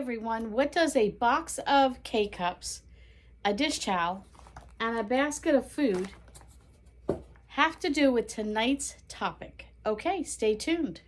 everyone, what does a box of K-cups, a dish towel, and a basket of food have to do with tonight's topic? Okay, stay tuned.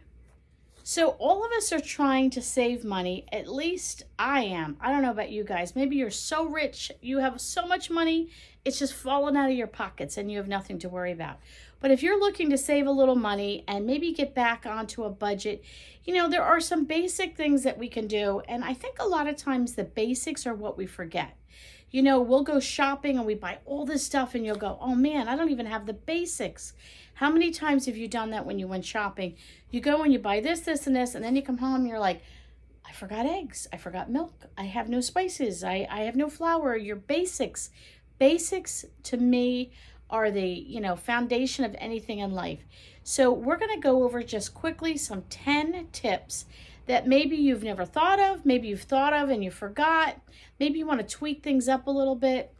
So all of us are trying to save money, at least I am. I don't know about you guys. Maybe you're so rich, you have so much money, it's just falling out of your pockets and you have nothing to worry about. But if you're looking to save a little money and maybe get back onto a budget, there are some basic things that we can do. And I think a lot of times the basics are what we forget. We'll go shopping and we buy all this stuff and you'll go, oh man, I don't even have the basics. How many times have you done that when you went shopping? You go and you buy this, this, and this, and then you come home and you're like, I forgot eggs, I forgot milk, I have no spices, I have no flour. Your basics. Basics to me are the, foundation of anything in life. So we're going to go over just quickly some 10 tips that maybe you've never thought of, maybe you've thought of and you forgot. Maybe you want to tweak things up a little bit.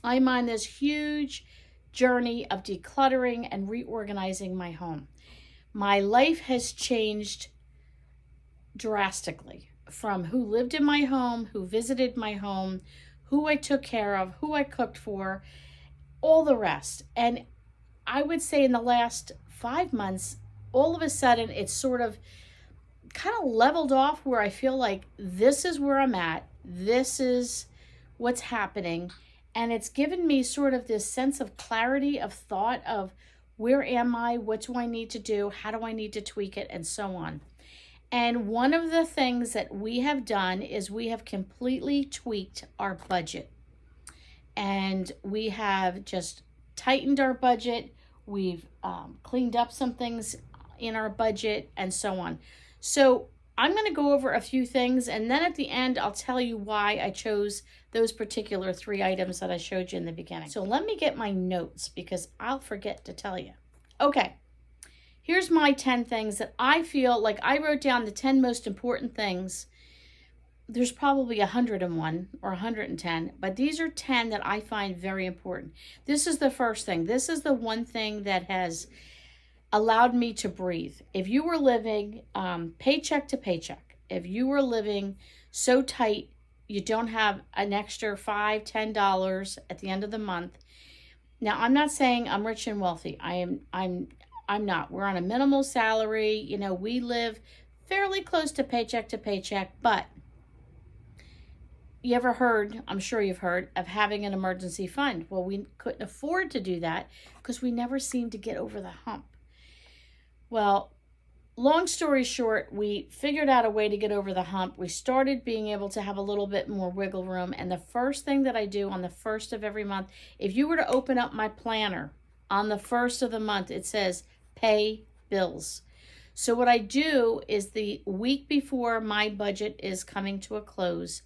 I'm on this huge journey of decluttering and reorganizing my home. My life has changed drastically from who lived in my home, who visited my home, who I took care of, who I cooked for, all the rest. And I would say in the last 5 months, all of a sudden it's sort of kind of leveled off where I feel like this is where I'm at. This is what's happening. And it's given me sort of this sense of clarity of thought of where am I? What do I need to do? How do I need to tweak it? And so on. And one of the things that we have done is we have completely tweaked our budget. And we have just tightened our budget. We've cleaned up some things in our budget and so on. So I'm going to go over a few things, and then at the end, I'll tell you why I chose those particular 3 items that I showed you in the beginning. So let me get my notes because I'll forget to tell you. Okay, here's my 10 things that I feel like I wrote down the 10 most important things. There's probably 101 or 110, but these are 10 that I find very important. This is the first thing. This is the one thing that has allowed me to breathe. If you were living paycheck to paycheck, if you were living so tight you don't have an extra $5, $10 at the end of the month. Now, I'm not saying I'm rich and wealthy. I'm not. We're on a minimal salary. We live fairly close to paycheck, but you ever heard, I'm sure you've heard, of having an emergency fund? Well, we couldn't afford to do that because we never seemed to get over the hump. Well, long story short, we figured out a way to get over the hump. We started being able to have a little bit more wiggle room. And the first thing that I do on the first of every month, if you were to open up my planner on the first of the month, it says pay bills. So what I do is the week before my budget is coming to a close,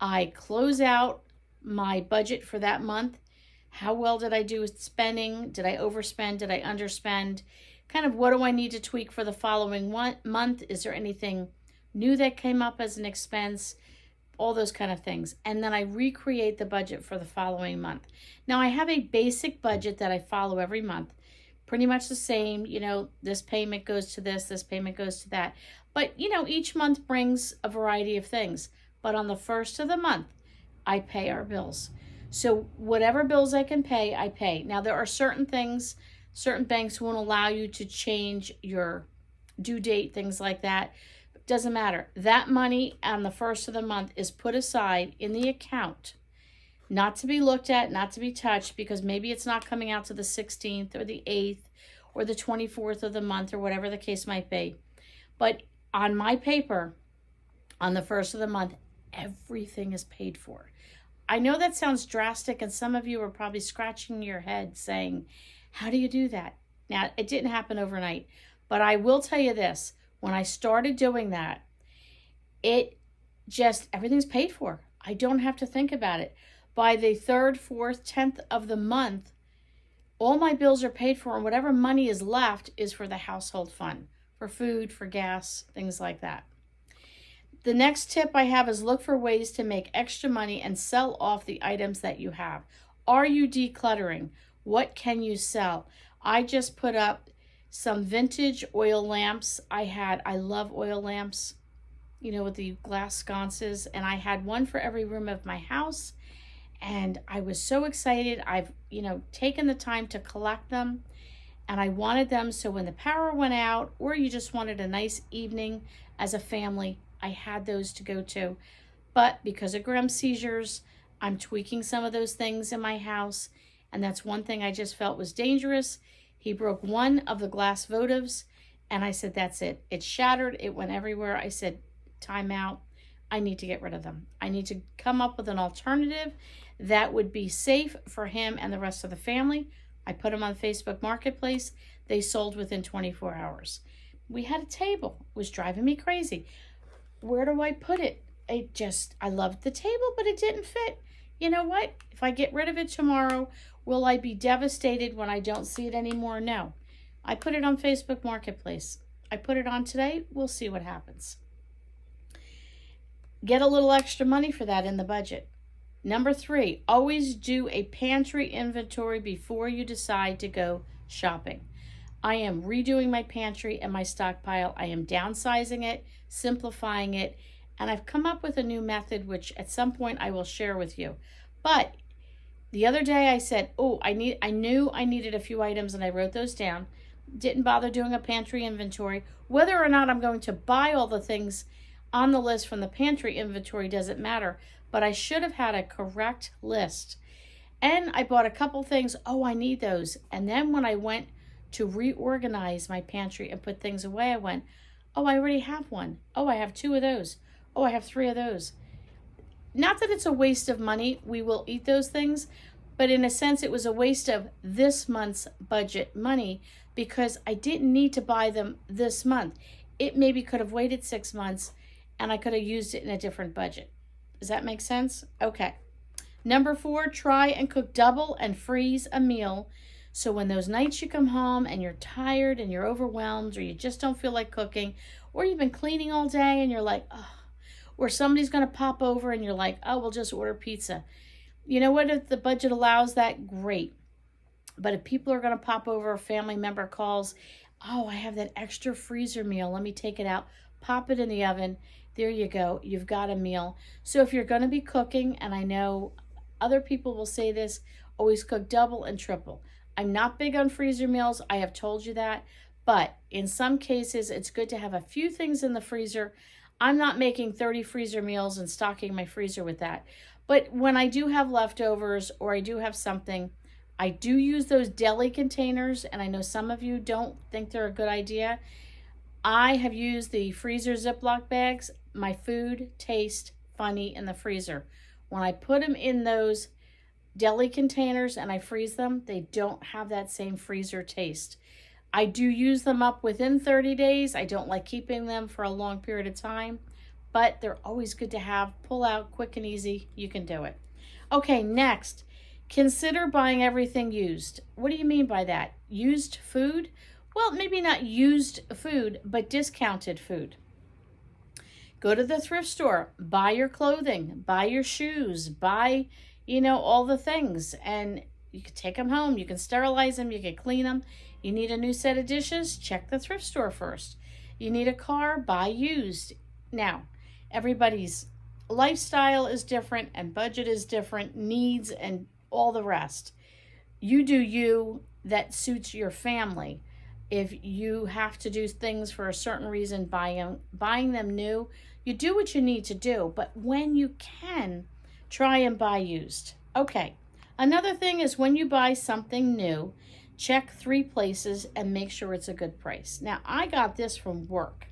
I close out my budget for that month. How well did I do with spending? Did I overspend? Did I underspend? Kind of what do I need to tweak for the following month? Is there anything new that came up as an expense? All those kind of things. And then I recreate the budget for the following month. Now I have a basic budget that I follow every month. Pretty much the same, this payment goes to this payment goes to that. But, each month brings a variety of things. But on the first of the month, I pay our bills. So whatever bills I can pay, I pay. Now there are certain things, certain banks won't allow you to change your due date, things like that. Doesn't matter. That money on the first of the month is put aside in the account, not to be looked at, not to be touched, because maybe it's not coming out to the 16th or the 8th or the 24th of the month or whatever the case might be. But on my paper, on the first of the month, everything is paid for. I know that sounds drastic, and some of you are probably scratching your head saying, how do you do that? Now, it didn't happen overnight, but I will tell you this. When I started doing that, everything's paid for. I don't have to think about it. By the 3rd, 4th, 10th of the month, all my bills are paid for, and whatever money is left is for the household fund, for food, for gas, things like that. The next tip I have is look for ways to make extra money and sell off the items that you have. Are you decluttering? What can you sell? I just put up some vintage oil lamps. I love oil lamps. with the glass sconces, and I had one for every room of my house. And I was so excited. I've, taken the time to collect them, and I wanted them so when the power went out, or you just wanted a nice evening as a family, I had those to go to. But because of Graham's seizures, I'm tweaking some of those things in my house, and that's one thing I just felt was dangerous. He broke one of the glass votives, and I said, that's it. It shattered. It went everywhere. I said, time out. I need to get rid of them. I need to come up with an alternative that would be safe for him and the rest of the family. I put them on Facebook Marketplace. They sold within 24 hours. We had a table. It was driving me crazy. Where do I put it? I loved the table, but it didn't fit. You know what? If I get rid of it tomorrow, will I be devastated when I don't see it anymore? No. I put it on Facebook Marketplace. I put it on today. We'll see what happens. Get a little extra money for that in the budget. Number 3, always do a pantry inventory before you decide to go shopping. I am redoing my pantry and my stockpile. I am downsizing it, simplifying it, and I've come up with a new method which at some point I will share with you. But the other day I said, I knew I needed a few items, and I wrote those down. Didn't bother doing a pantry inventory. Whether or not I'm going to buy all the things on the list from the pantry inventory doesn't matter, but I should have had a correct list. And I bought a couple things. I need those. And then when I went to reorganize my pantry and put things away, I went, I already have one. I have 2 of those. I have 3 of those. Not that it's a waste of money. We will eat those things. But in a sense, it was a waste of this month's budget money because I didn't need to buy them this month. It maybe could have waited 6 months and I could have used it in a different budget. Does that make sense? Okay. Number 4, try and cook double and freeze a meal. So when those nights you come home and you're tired and you're overwhelmed, or you just don't feel like cooking, or you've been cleaning all day and you're like, or somebody's going to pop over and you're like, we'll just order pizza. You know what? If the budget allows that, great. But if people are going to pop over, a family member calls, I have that extra freezer meal. Let me take it out, pop it in the oven. There you go. You've got a meal. So if you're going to be cooking, and I know other people will say this, always cook double and triple. I'm not big on freezer meals. I have told you that. But in some cases, it's good to have a few things in the freezer. I'm not making 30 freezer meals and stocking my freezer with that. But when I do have leftovers or I do have something, I do use those deli containers. And I know some of you don't think they're a good idea. I have used the freezer Ziploc bags. My food tastes funny in the freezer. When I put them in those deli containers and I freeze them, they don't have that same freezer taste. I do use them up within 30 days. I don't like keeping them for a long period of time, but they're always good to have. Pull out quick and easy. You can do it. Okay, next, consider buying everything used. What do you mean by that? Used food? Well, maybe not used food, but discounted food. Go to the thrift store, buy your clothing, buy your shoes, buy, all the things, and you can take them home. You can sterilize them. You can clean them. You need a new set of dishes? Check the thrift store first. You need a car? Buy used. Now, everybody's lifestyle is different and budget is different, needs and all the rest. You do you that suits your family. If you have to do things for a certain reason, buying them new, you do what you need to do. But when you can, try and buy used. Okay. Another thing is when you buy something new, check 3 places and make sure it's a good price. Now, I got this from work.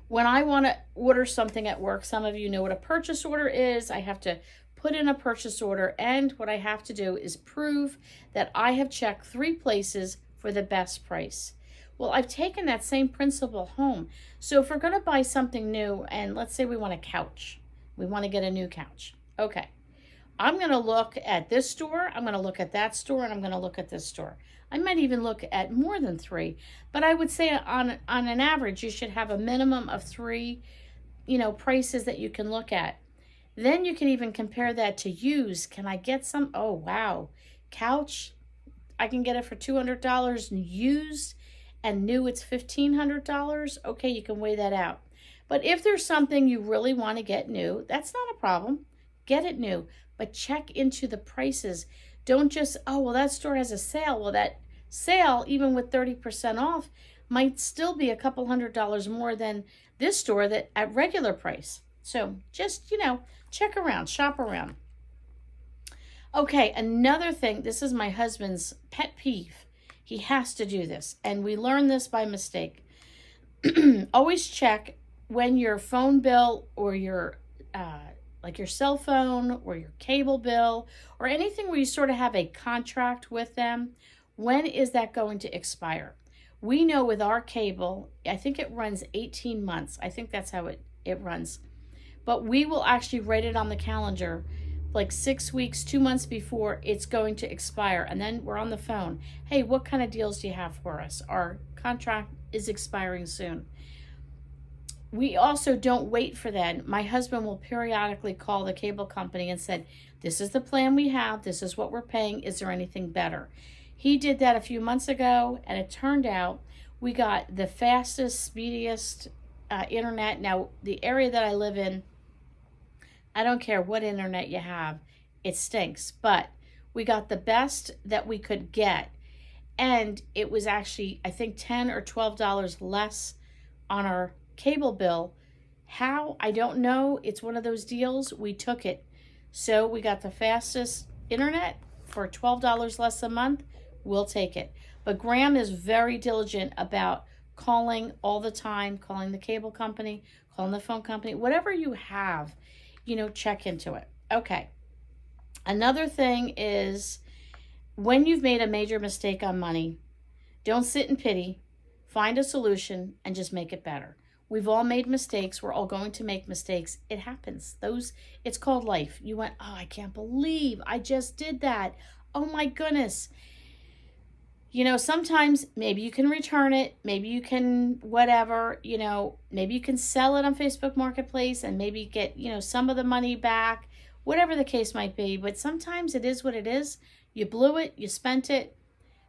When I want to order something at work, some of you know what a purchase order is. I have to put in a purchase order, and what I have to do is prove that I have checked 3 places for the best price. Well, I've taken that same principle home. So if we're going to buy something new, and let's say we want a couch, we want to get a new couch. Okay. I'm going to look at this store, I'm going to look at that store, and I'm going to look at this store. I might even look at more than 3, but I would say on an average, you should have a minimum of 3, prices that you can look at. Then you can even compare that to used. Can I get some? Oh, wow. Couch, I can get it for $200 and used, and new it's $1,500. Okay, you can weigh that out. But if there's something you really want to get new, that's not a problem. Get it new, but check into the prices. Don't just, oh, well, that store has a sale. Well, that sale, even with 30% off, might still be a couple $100 more than this store that at regular price. So just, check around, shop around. Okay, another thing, this is my husband's pet peeve. He has to do this, and we learned this by mistake. Always check when your phone bill or your like your cell phone or your cable bill or anything where you sort of have a contract with them, when is that going to expire? We know with our cable, I think it runs 18 months. I think that's how it runs. But we will actually write it on the calendar like 6 weeks, 2 months before it's going to expire. And then we're on the phone. Hey, what kind of deals do you have for us? Our contract is expiring soon. We also don't wait for that. My husband will periodically call the cable company and said, this is the plan we have. This is what we're paying. Is there anything better? He did that a few months ago, and it turned out we got the fastest, speediest internet. Now, the area that I live in, I don't care what internet you have, it stinks. But we got the best that we could get. And it was actually, I think, $10 or $12 less on our cable bill. How? I don't know. It's one of those deals. We took it. So we got the fastest internet for $12 less a month. We'll take it. But Graham is very diligent about calling all the time, calling the cable company, calling the phone company, whatever you have, check into it. Okay. Another thing is when you've made a major mistake on money, don't sit in pity, find a solution and just make it better. We've all made mistakes. We're all going to make mistakes. It happens. It's called life. You went, oh, I can't believe I just did that. Oh my goodness. Sometimes maybe you can return it. Maybe you can whatever, maybe you can sell it on Facebook Marketplace and maybe get, some of the money back, whatever the case might be. But sometimes it is what it is. You blew it. You spent it.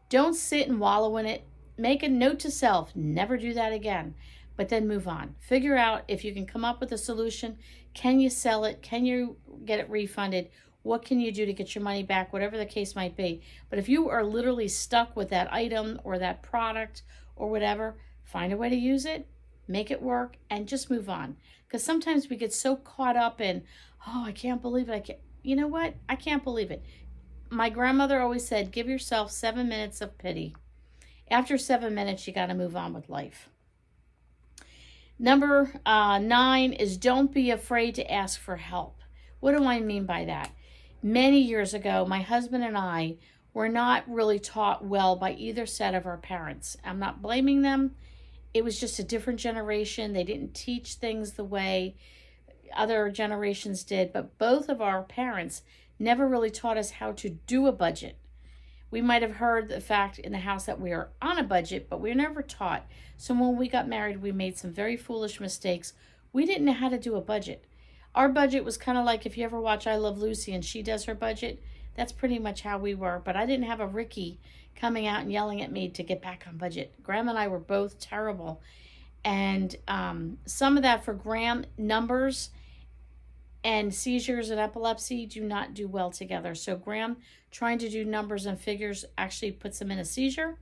Don't sit and wallow in it. Make a note to self. Never do that again. But then move on. Figure out if you can come up with a solution. Can you sell it? Can you get it refunded? What can you do to get your money back? Whatever the case might be. But if you are literally stuck with that item or that product or whatever, find a way to use it, make it work, and just move on. Because sometimes we get so caught up in, oh, I can't believe it. You know what? I can't believe it. My grandmother always said, give yourself 7 minutes of pity. After 7 minutes, you got to move on with life. Number 9 is don't be afraid to ask for help. What do I mean by that? Many years ago, my husband and I were not really taught well by either set of our parents. I'm not blaming them. It was just a different generation. They didn't teach things the way other generations did, but both of our parents never really taught us how to do a budget. We might have heard the fact in the house that we are on a budget, but we were never taught. So when we got married, we made some very foolish mistakes. We didn't know how to do a budget. Our budget was kind of like if you ever watch I Love Lucy and she does her budget, that's pretty much how we were. But I didn't have a Ricky coming out and yelling at me to get back on budget. Graham and I were both terrible. And some of that for Graham, numbers and seizures and epilepsy do not do well together. So Graham trying to do numbers and figures actually puts him in a seizure.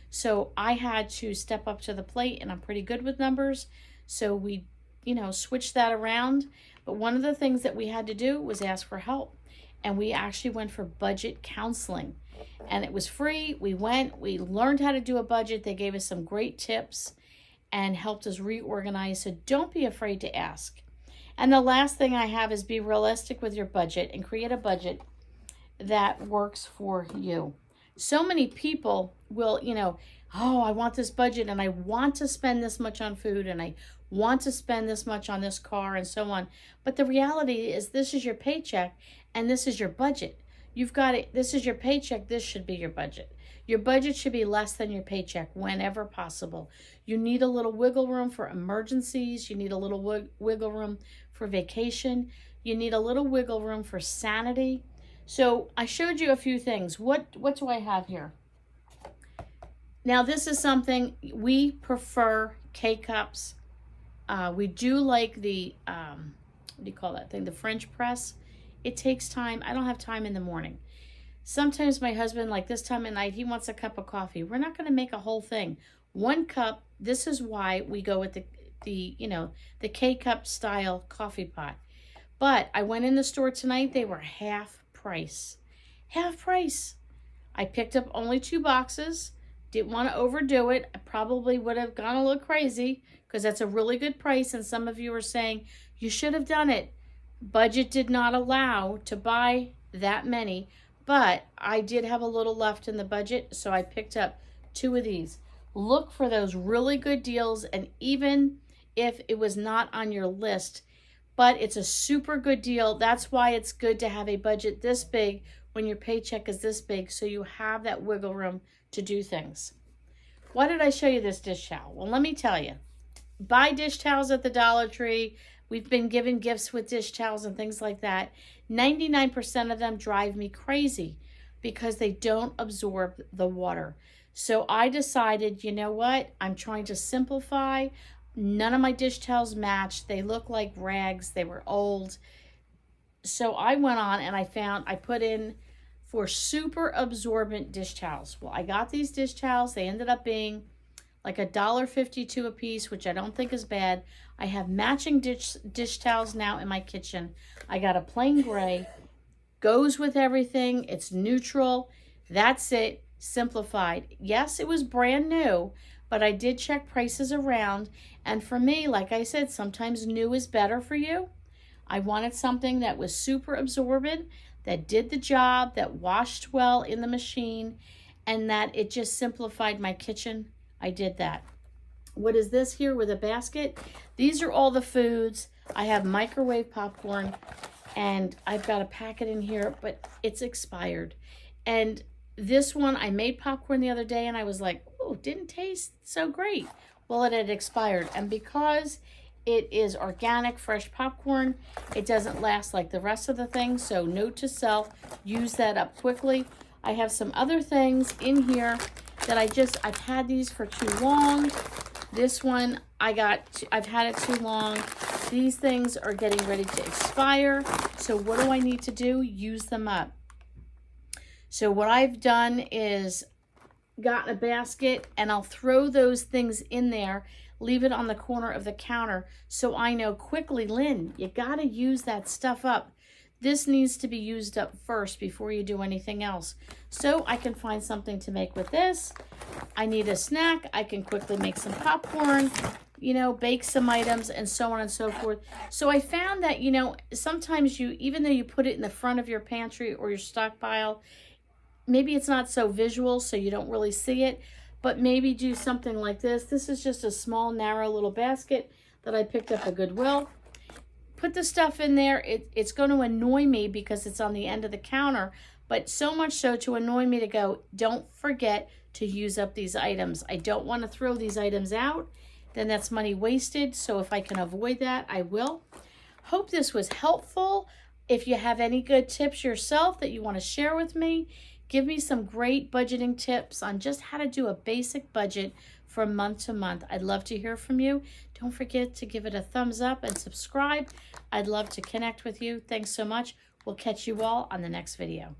So I had to step up to the plate, and I'm pretty good with numbers. So we, switched that around. But one of the things that we had to do was ask for help. And we actually went for budget counseling. And it was free. We learned how to do a budget. They gave us some great tips and helped us reorganize. So don't be afraid to ask. And the last thing I have is be realistic with your budget and create a budget that works for you. So many people will, oh, I want this budget and I want to spend this much on food and I want to spend this much on this car and so on. But the reality is this is your paycheck and this is your budget. You've got it. This is your paycheck. This should be your budget. Your budget should be less than your paycheck whenever possible. You need a little wiggle room for emergencies. You need a little wiggle room for vacation. You need a little wiggle room for sanity. So I showed you a few things. What do I have here? Now this is something we prefer K-cups We do like the, what do you call that thing? The French press. It takes time. I don't have time in the morning. Sometimes my husband, like this time at night, he wants a cup of coffee. We're not going to make a whole thing. 1 cup. This is why we go with the K-cup style coffee pot. But I went in the store tonight. They were half price. Half price. I picked up only 2 boxes. Didn't want to overdo it. I probably would have gone a little crazy because that's a really good price. And some of you are saying, you should have done it. Budget did not allow to buy that many. But I did have a little left in the budget, so I picked up 2 of these. Look for those really good deals, and even if it was not on your list, but it's a super good deal. That's why it's good to have a budget this big when your paycheck is this big, so you have that wiggle room to do things. Why did I show you this dish towel? Well, let me tell you. Buy dish towels at the Dollar Tree. We've been given gifts with dish towels and things like that. 99% of them drive me crazy because they don't absorb the water. So I decided, you know what? I'm trying to simplify. None of my dish towels matched. They look like rags. They were old. So I went on and I put in for super absorbent dish towels. Well, I got these dish towels. They ended up being like $1.52 a piece, which I don't think is bad. I have matching dish towels now in my kitchen. I got a plain gray, goes with everything. It's neutral. That's it, simplified. Yes, it was brand new, but I did check prices around. And for me, like I said, sometimes new is better for you. I wanted something that was super absorbent, that did the job, that washed well in the machine, and that it just simplified my kitchen. I did that. What is this here with a basket? These are all the foods. I have microwave popcorn, and I've got a packet in here, but it's expired. And this one, I made popcorn the other day, and I was like, oh, didn't taste so great. Well, it had expired, and because it is organic, fresh popcorn, it doesn't last like the rest of the things, so note to self, use that up quickly. I have some other things in here that I've had these for too long. This one, I've had it too long. These things are getting ready to expire. So what do I need to do? Use them up. So what I've done is got a basket, and I'll throw those things in there, leave it on the corner of the counter. So I know quickly, Lynn, you got to use that stuff up. This needs to be used up first before you do anything else. So I can find something to make with this. I need a snack. I can quickly make some popcorn, bake some items, and so on and so forth. So I found that, sometimes even though you put it in the front of your pantry or your stockpile, maybe it's not so visual, so you don't really see it, but maybe do something like this. This is just a small, narrow little basket that I picked up at Goodwill. Put the stuff in there. It's going to annoy me because it's on the end of the counter, but so much so to annoy me to go, don't forget to use up these items. I don't want to throw these items out. Then that's money wasted. So if I can avoid that, I will. Hope this was helpful. If you have any good tips yourself that you want to share with me, give me some great budgeting tips on just how to do a basic budget from month to month. I'd love to hear from you. Don't forget to give it a thumbs up and subscribe. I'd love to connect with you. Thanks so much. We'll catch you all on the next video.